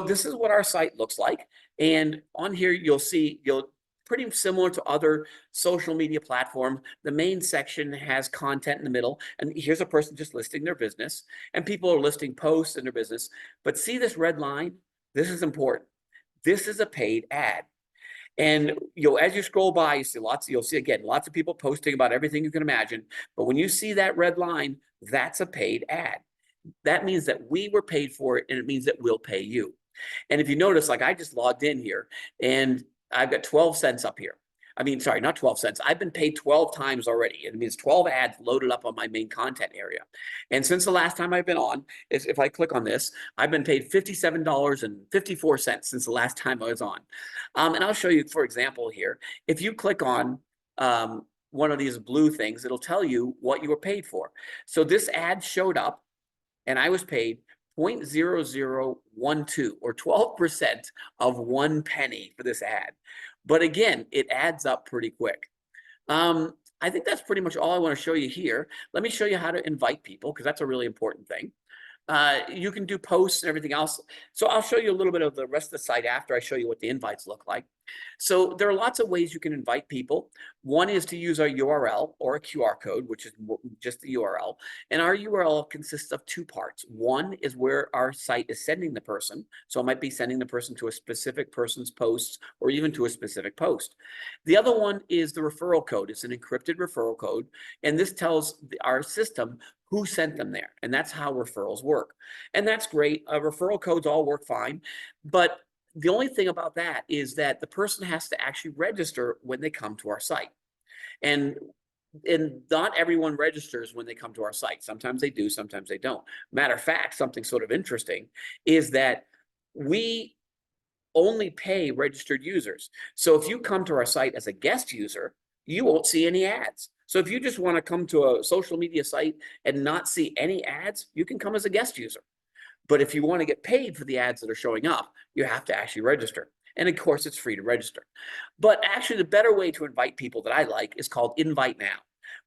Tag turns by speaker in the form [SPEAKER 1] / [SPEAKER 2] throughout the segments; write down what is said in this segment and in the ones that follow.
[SPEAKER 1] this is what our site looks like. And on here, you'll pretty similar to other social media platforms. The main section has content in the middle. And here's a person just listing their business. And people are listing posts in their business. But see this red line? This is important. This is a paid ad. And as you scroll by, you'll see again, lots of people posting about everything you can imagine. But when you see that red line, that's a paid ad. That means that we were paid for it, and it means that we'll pay you. And if you notice, like I just logged in here and I've got 12 cents up here. I mean, sorry, not 12 cents. I've been paid 12 times already. It means 12 ads loaded up on my main content area. And since the last time I've been on, if I click on this, I've been paid $57.54 since the last time I was on. And I'll show you, for example, here. If you click on one of these blue things, it'll tell you what you were paid for. So this ad showed up and I was paid 0.0012 or 12% of 1 penny for this ad. But again, it adds up pretty quick. I think that's pretty much all I want to show you here. Let me show you how to invite people, because that's a really important thing. You can do posts and everything else. So I'll show you a little bit of the rest of the site after I show you what the invites look like. So there are lots of ways you can invite people. One is to use our URL or a QR code, which is just the URL. And our URL consists of 2 parts. One is where our site is sending the person. So it might be sending the person to a specific person's posts or even to a specific post. The other one is the referral code. It's an encrypted referral code. And this tells our system who sent them there. And that's how referrals work. And that's great. Referral codes all work fine. But the only thing about that is that the person has to actually register when they come to our site. And not everyone registers when they come to our site. Sometimes they do, sometimes they don't. Matter of fact, something sort of interesting is that we only pay registered users. So if you come to our site as a guest user, you won't see any ads. So if you just want to come to a social media site and not see any ads, you can come as a guest user. But if you want to get paid for the ads that are showing up, you have to actually register. And of course, it's free to register. But actually, the better way to invite people that I like is called Invite Now.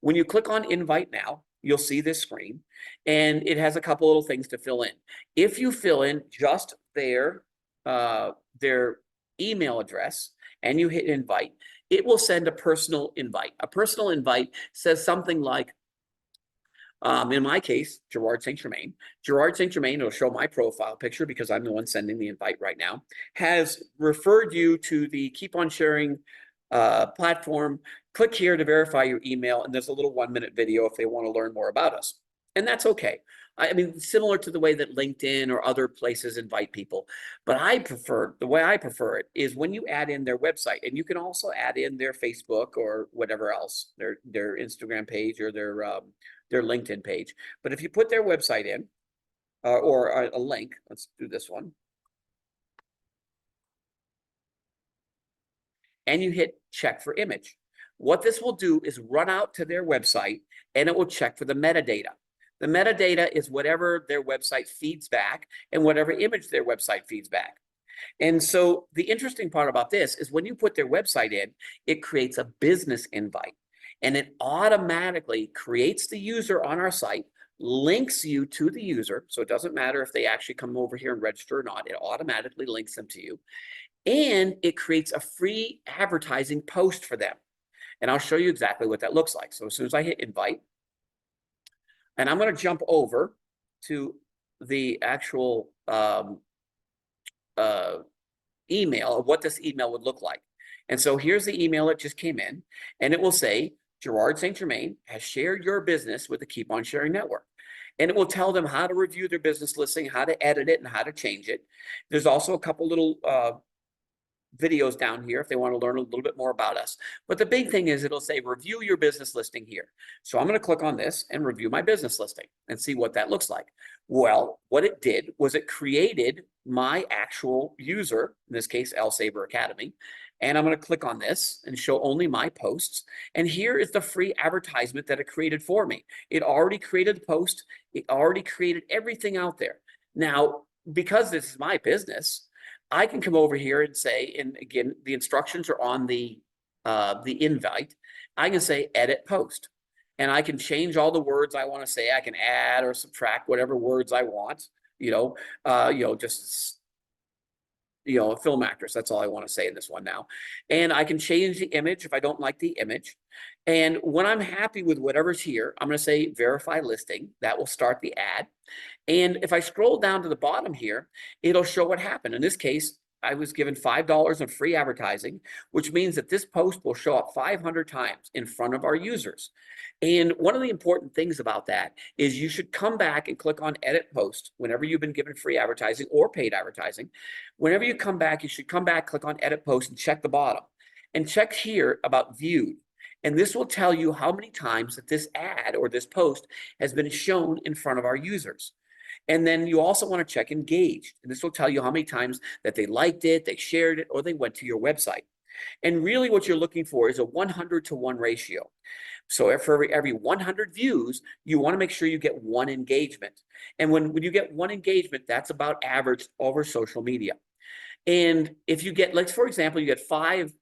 [SPEAKER 1] When you click on Invite Now, you'll see this screen, and it has a couple little things to fill in. If you fill in just their email address and you hit invite, it will send a personal invite. A personal invite says something like, in my case, Gerard St. Germain. Gerard St. Germain, it'll show my profile picture because I'm the one sending the invite right now, has referred you to the KeepOnSharing platform. Click here to verify your email, and there's a little 1-minute video if they want to learn more about us. And that's okay. I mean, similar to the way that LinkedIn or other places invite people. But the way I prefer it is when you add in their website, and you can also add in their Facebook or whatever else, their Instagram page or their LinkedIn page. But if you put their website in or a link, let's do this one. And you hit check for image. What this will do is run out to their website and it will check for the metadata. The metadata is whatever their website feeds back and whatever image their website feeds back. And so the interesting part about this is when you put their website in, it creates a business invite. And it automatically creates the user on our site, links you to the user. So it doesn't matter if they actually come over here and register or not. It automatically links them to you. And it creates a free advertising post for them. And I'll show you exactly what that looks like. So as soon as I hit invite, and I'm going to jump over to the actual email of what this email would look like. And so here's the email that just came in, and it will say, Gerard St. Germain has shared your business with the KeepOnSharing network. And it will tell them how to review their business listing, how to edit it, and how to change it. There's also a couple little videos down here if they want to learn a little bit more about us. But the big thing is it'll say review your business listing here. So I'm going to click on this and review my business listing and see what that looks like. Well, what it did was it created my actual user, in this case, L Saber Academy. And I'm going to click on this and show only my posts. And here is the free advertisement that it created for me. It already created the post. It already created everything out there. Now, because this is my business, I can come over here and say, and again, the instructions are on the invite. I can say edit post, and I can change all the words I want to say. I can add or subtract whatever words I want. Just a film actress. That's all I want to say in this one now. And I can change the image if I don't like the image. And when I'm happy with whatever's here, I'm going to say verify listing. That will start the ad. And if I scroll down to the bottom here, it'll show what happened. In this case, I was given $5 in free advertising, which means that this post will show up 500 times in front of our users. And one of the important things about that is you should come back and click on edit post whenever you've been given free advertising or paid advertising. Whenever you come back, you should come back, click on edit post and check the bottom and check here about viewed. And this will tell you how many times that this ad or this post has been shown in front of our users. And then you also want to check engaged. And this will tell you how many times that they liked it, they shared it, or they went to your website. And really what you're looking for is a 100-to-1 ratio. So for every 100 views, you want to make sure you get 1 engagement. And when you get 1 engagement, that's about average over social media. And if you get, like, for example, you get 5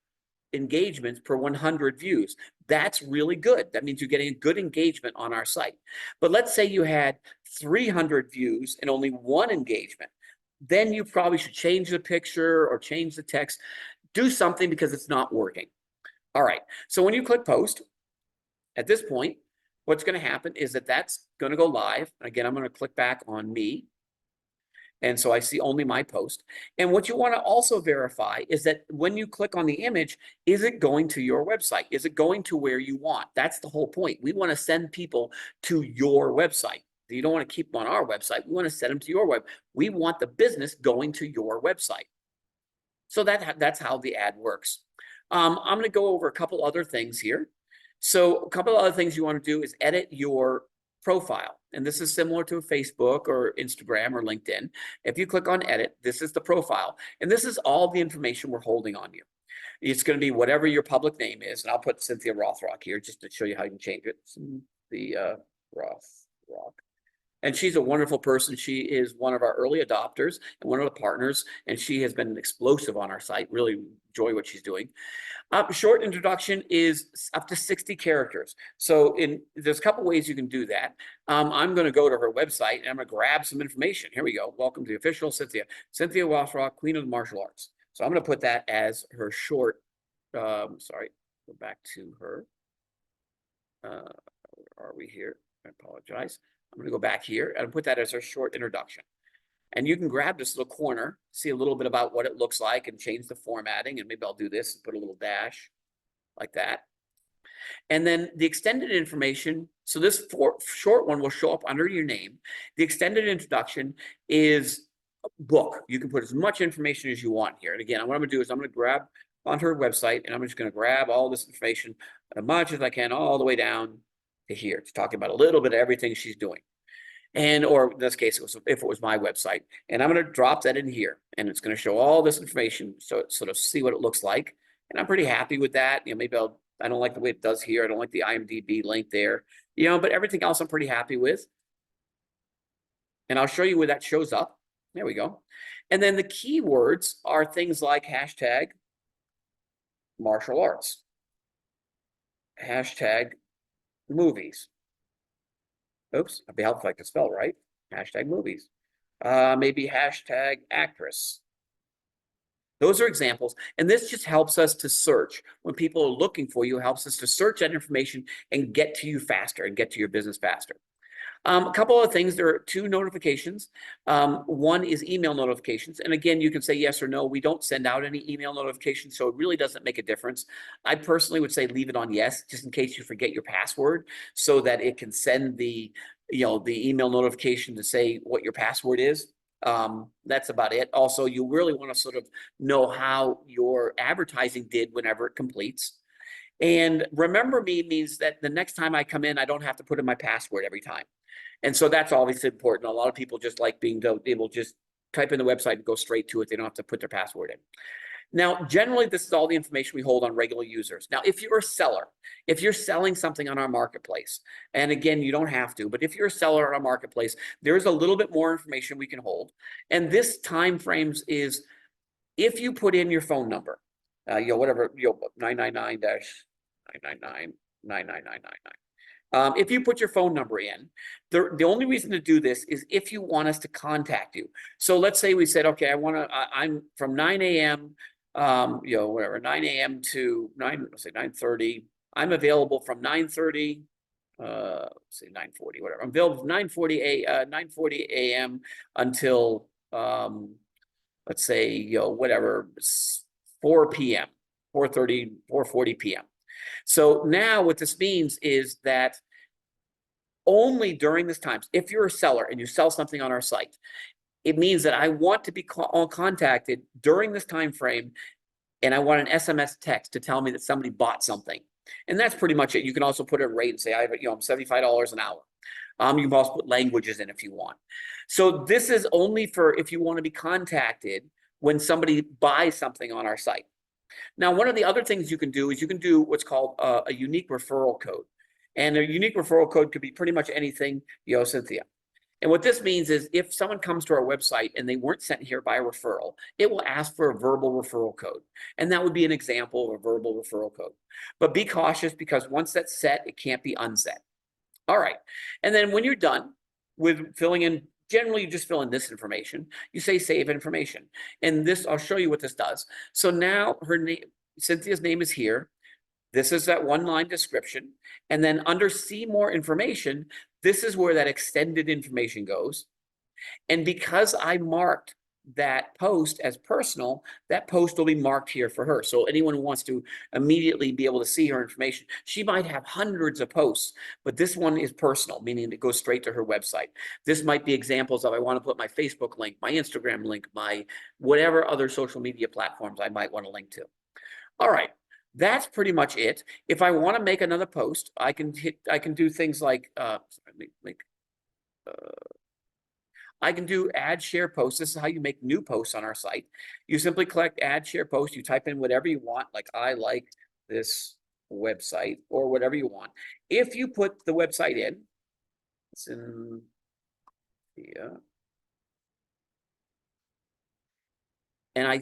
[SPEAKER 1] engagements per 100 views, that's really good. That means you're getting a good engagement on our site. But let's say you had 300 views and only 1 engagement. Then you probably should change the picture or change the text. Do something because it's not working. All right. So when you click post, at this point, what's going to happen is that that's going to go live. Again, I'm going to click back on me. And so I see only my post. And what you want to also verify is that when you click on the image, is it going to your website? Is it going to where you want? That's the whole point. We want to send people to your website. You don't want to keep them on our website. We want to send them to your web. We want the business going to your website. So that's how the ad works. I'm going to go over a couple other things here. So a couple of other things you want to do is edit your profile. And this is similar to Facebook or Instagram or LinkedIn. If you click on edit, this is the profile. And this is all the information we're holding on you. It's going to be whatever your public name is. And I'll put Cynthia Rothrock here just to show you how you can change it. Cynthia Rothrock. And she's a wonderful person. She is one of our early adopters and one of the partners. And she has been explosive on our site. Really enjoy what she's doing. Short introduction is up to 60 characters. So there's a couple ways you can do that. I'm going to go to her website and I'm going to grab some information. Here we go. Welcome to the official Cynthia Rothrock, Queen of the Martial Arts. So I'm going to put that as her short. Sorry, go back to her. Where are we here? I apologize. I'm going to go back here and put that as her short introduction. And you can grab this little corner, see a little bit about what it looks like and change the formatting. And maybe I'll do this and put a little dash like that. And then the extended information. So this short one will show up under your name. The extended introduction is a book. You can put as much information as you want here. And again, what I'm going to do is I'm going to grab on her website and I'm just going to grab all this information as much as I can all the way down to here. It's talking about a little bit of everything she's doing. Or in this case, if it was my website. And I'm going to drop that in here. And it's going to show all this information so sort of see what it looks like. And I'm pretty happy with that. Maybe I don't like the way it does here. I don't like the IMDb link there. But everything else I'm pretty happy with. And I'll show you where that shows up. There we go. And then the keywords are things like hashtag martial arts, hashtag movies. Oops, I'd be helpful if I could spell right. Hashtag movies. Maybe hashtag actress. Those are examples. And this just helps us to search. When people are looking for you, it helps us to search that information and get to you faster and get to your business faster. A couple of things, there are 2 notifications. One is email notifications. And again, you can say yes or no. We don't send out any email notifications, so it really doesn't make a difference. I personally would say leave it on yes, just in case you forget your password, so that it can send the email notification to say what your password is. That's about it. Also, you really want to sort of know how your advertising did whenever it completes. And remember me means that the next time I come in, I don't have to put in my password every time. And so that's obviously important. A lot of people just like being able to just type in the website and go straight to it. They don't have to put their password in. Now, generally, this is all the information we hold on regular users. Now, if you're a seller, if you're selling something on our marketplace, and again, you don't have to, but if you're a seller on our marketplace, there's a little bit more information we can hold. And this time frames is if you put in your phone number, whatever, 999-999-99999. If you put your phone number in, the only reason to do this is if you want us to contact you. So let's say we said, okay, I'm from 9 a.m., whatever, 9 a.m. to let's say 9:30. I'm available from 9:30, say 9:40, whatever. I'm available from 9:40 a.m. until, let's say, whatever, 4 p.m., 4:30, 4:40 p.m. So now what this means is that only during this time, if you're a seller and you sell something on our site, it means that I want to be contacted during this time frame, and I want an SMS text to tell me that somebody bought something. And that's pretty much it. You can also put a rate and say, I'm $75 an hour. You can also put languages in if you want. So this is only for if you want to be contacted when somebody buys something on our site. Now, one of the other things you can do is you can do what's called a unique referral code. And a unique referral code could be pretty much anything, Cynthia. And what this means is if someone comes to our website and they weren't sent here by a referral, it will ask for a verbal referral code. And that would be an example of a verbal referral code. But be cautious, because once that's set, it can't be unset. All right. And then when you're done with filling in, generally you just fill in this information. You say save information. And this, I'll show you what this does. So now Cynthia's name is here. This is that one-line description. And then under see more information, this is where that extended information goes. And because I marked that post as personal, that post will be marked here for her. So anyone who wants to immediately be able to see her information, she might have hundreds of posts, but this one is personal, meaning it goes straight to her website. This might be examples of, I want to put my Facebook link, my Instagram link, my whatever other social media platforms I might want to link to. All right. That's pretty much it. If I want to make another post, I can do things like, I can do add share post. This is how you make new posts on our site. You simply click add share post. You type in whatever you want, like I like this website or whatever you want. If you put the website in, it's in here. And I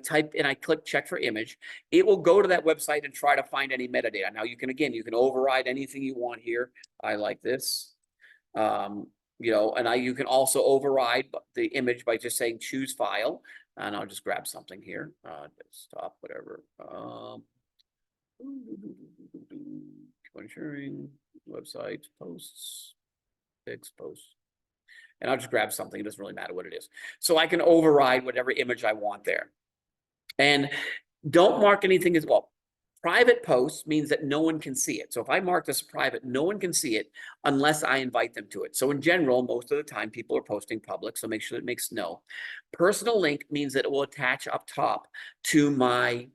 [SPEAKER 1] click check for image, it will go to that website and try to find any metadata. Now you can override anything you want here. I like this, and you can also override the image by just saying choose file. And I'll just grab something here, desktop, whatever. KeepOnSharing, website, posts, fix posts. And I'll just grab something. It doesn't really matter what it is. So I can override whatever image I want there. And don't mark anything as well. Private posts means that no one can see it. So if I mark this private, no one can see it unless I invite them to it. So in general, most of the time, people are posting public. So make sure it makes no. Personal link means that it will attach up top to my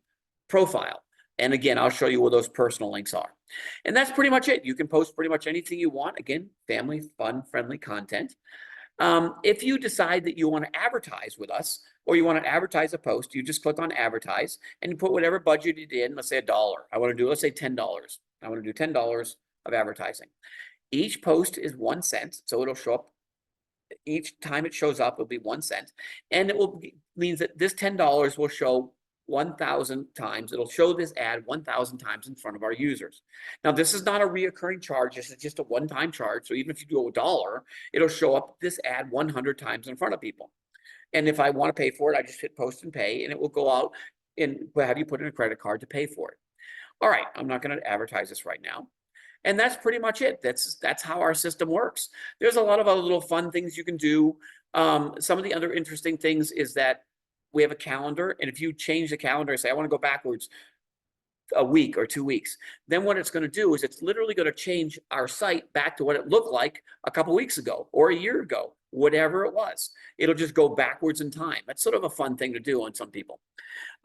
[SPEAKER 1] profile. And again, I'll show you where those personal links are. And that's pretty much it. You can post pretty much anything you want. Again, family, fun, friendly content. If you decide that you want to advertise with us, or you want to advertise a post, you just click on advertise and you put whatever budget you did in, let's say $1. I want to do, let's say $10. I want to do $10 of advertising. Each post is 1 cent. So it'll show up each time it shows up, it'll be 1 cent. And it will means that this $10 will show 1,000 times. It'll show this ad 1,000 times in front of our users. Now, this is not a reoccurring charge. This is just a one-time charge. So even if you do $1, it'll show up this ad 100 times in front of people. And if I want to pay for it, I just hit post and pay, and it will go out and have you put in a credit card to pay for it. All right, I'm not going to advertise this right now. And that's pretty much it. That's how our system works. There's a lot of other little fun things you can do. Some of the other interesting things is that we have a calendar, and if you change the calendar and say, I want to go backwards a week or 2 weeks, then what it's going to do is it's literally going to change our site back to what it looked like a couple weeks ago or a year ago, whatever it was. It'll just go backwards in time. That's sort of a fun thing to do on some people.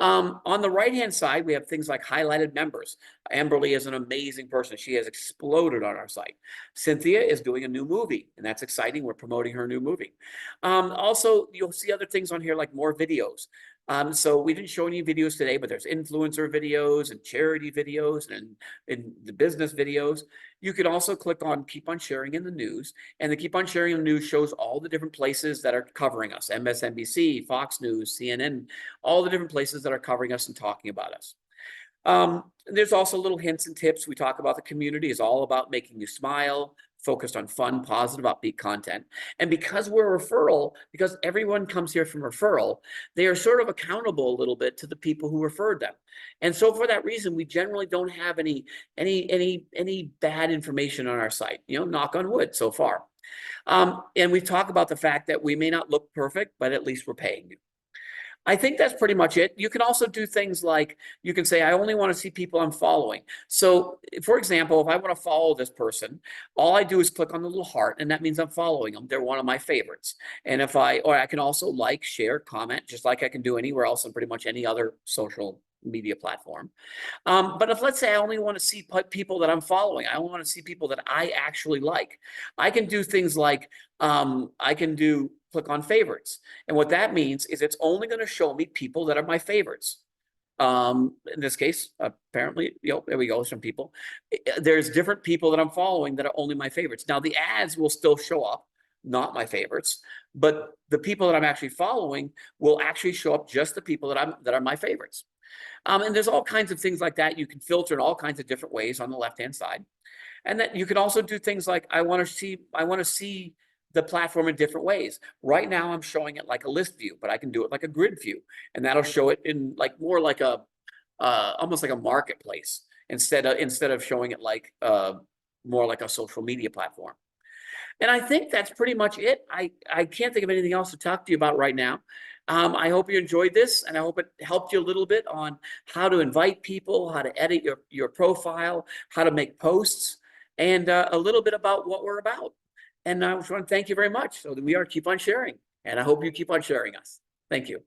[SPEAKER 1] On the right-hand side, we have things like highlighted members. Amberly is an amazing person. She has exploded on our site. Cynthia is doing a new movie, and that's exciting. We're promoting her new movie. Also, you'll see other things on here like more videos. So we didn't show any videos today, but there's influencer videos and charity videos and the business videos. You could also click on Keep on Sharing in the News, and the Keep on Sharing in the News shows all the different places that are covering us: MSNBC, Fox News, CNN, all the different places that are covering us and talking about us. There's also little hints and tips. We talk about the community is all about making you smile, focused on fun, positive, upbeat content. And because we're a referral, because everyone comes here from referral, they are sort of accountable a little bit to the people who referred them. And so for that reason, we generally don't have any bad information on our site, knock on wood so far. And we talk about the fact that we may not look perfect, but at least we're paying you. I think that's pretty much it. You can also do things like you can say, I only want to see people I'm following. So for example, if I want to follow this person, all I do is click on the little heart, and that means I'm following them. They're one of my favorites. And or I can also like, share, comment, just like I can do anywhere else on pretty much any other social media platform. But if, let's say, I only want to see people that I'm following, I only want to see people that I actually like, I can do things like I can click on favorites. And what that means is it's only going to show me people that are my favorites. In this case, apparently, there we go, some people. There's different people that I'm following that are only my favorites. Now, the ads will still show up, not my favorites, but the people that I'm actually following will actually show up just the people that are my favorites. And there's all kinds of things like that. You can filter in all kinds of different ways on the left-hand side. And that you can also do things like I want to see the platform in different ways. Right now, I'm showing it like a list view, but I can do it like a grid view, and that'll show it in like more like a almost like a marketplace instead of showing it like more like a social media platform. And I think that's pretty much it. I can't think of anything else to talk to you about right now. I hope you enjoyed this, and I hope it helped you a little bit on how to invite people, how to edit your profile, how to make posts, and a little bit about what we're about. And I just want to thank you very much. So we are Keep On Sharing, and I hope you keep on sharing us. Thank you.